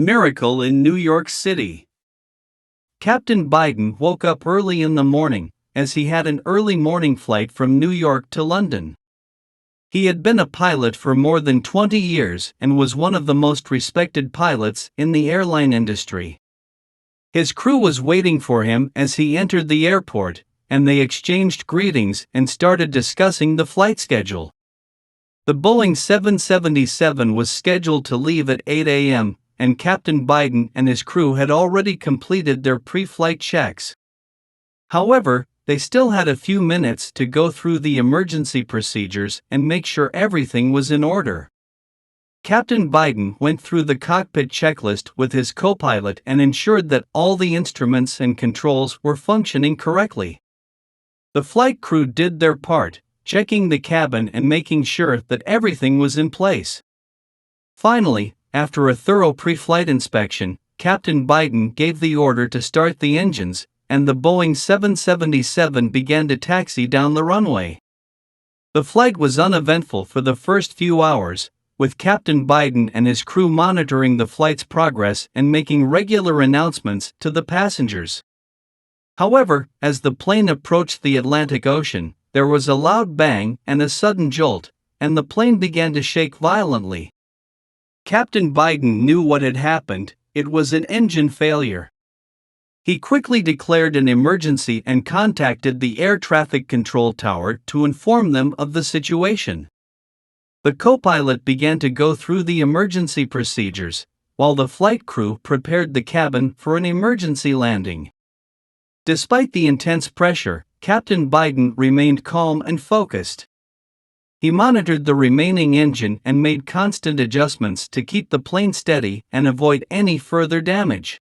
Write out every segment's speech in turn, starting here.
Miracle in New York City. Captain Biden woke up early in the morning, as he had an early morning flight from New York to London. He had been a pilot for more than 20 years and was one of the most respected pilots in the airline industry. His crew was waiting for him as he entered the airport, and they exchanged greetings and started discussing the flight schedule. The Boeing 777 was scheduled to leave at 8 a.m., and Captain Biden and his crew had already completed their pre-flight checks. However, they still had a few minutes to go through the emergency procedures and make sure everything was in order. Captain Biden went through the cockpit checklist with his co-pilot and ensured that all the instruments and controls were functioning correctly. The flight crew did their part, checking the cabin and making sure that everything was in place. Finally, after a thorough pre-flight inspection, Captain Biden gave the order to start the engines, and the Boeing 777 began to taxi down the runway. The flight was uneventful for the first few hours, with Captain Biden and his crew monitoring the flight's progress and making regular announcements to the passengers. However, as the plane approached the Atlantic Ocean, there was a loud bang and a sudden jolt, and the plane began to shake violently. Captain Biden knew what had happened. It was an engine failure. He quickly declared an emergency and contacted the air traffic control tower to inform them of the situation. The co-pilot began to go through the emergency procedures, while the flight crew prepared the cabin for an emergency landing. Despite the intense pressure, Captain Biden remained calm and focused. He monitored the remaining engine and made constant adjustments to keep the plane steady and avoid any further damage.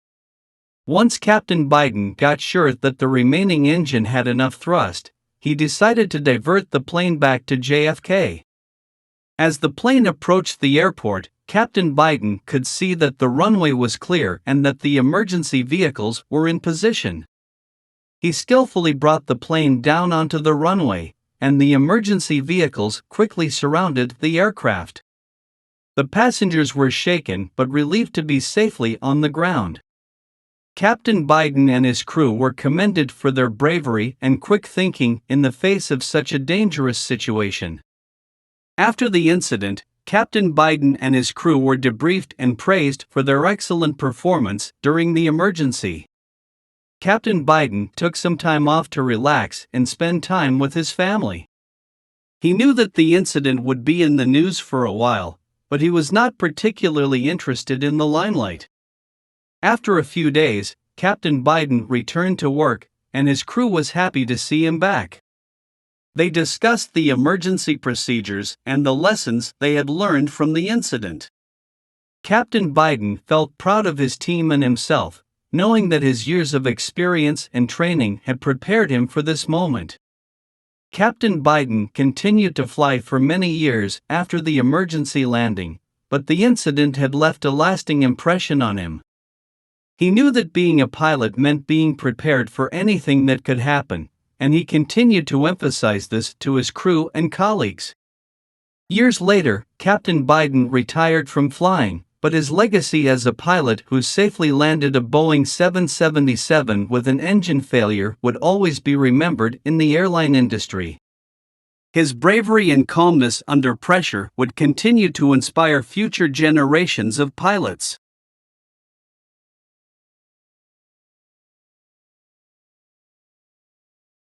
Once Captain Biden got sure that the remaining engine had enough thrust, he decided to divert the plane back to JFK. As the plane approached the airport, Captain Biden could see that the runway was clear and that the emergency vehicles were in position. He skillfully brought the plane down onto the runway, and the emergency vehicles quickly surrounded the aircraft. The passengers were shaken but relieved to be safely on the ground. Captain Biden and his crew were commended for their bravery and quick thinking in the face of such a dangerous situation. After the incident, Captain Biden and his crew were debriefed and praised for their excellent performance during the emergency. Captain Biden took some time off to relax and spend time with his family. He knew that the incident would be in the news for a while, but he was not particularly interested in the limelight. After a few days, Captain Biden returned to work, and his crew was happy to see him back. They discussed the emergency procedures and the lessons they had learned from the incident. Captain Biden felt proud of his team and himself, knowing that his years of experience and training had prepared him for this moment. Captain Biden continued to fly for many years after the emergency landing, but the incident had left a lasting impression on him. He knew that being a pilot meant being prepared for anything that could happen, and he continued to emphasize this to his crew and colleagues. Years later, Captain Biden retired from flying, but his legacy as a pilot who safely landed a Boeing 777 with an engine failure would always be remembered in the airline industry. His bravery and calmness under pressure would continue to inspire future generations of pilots.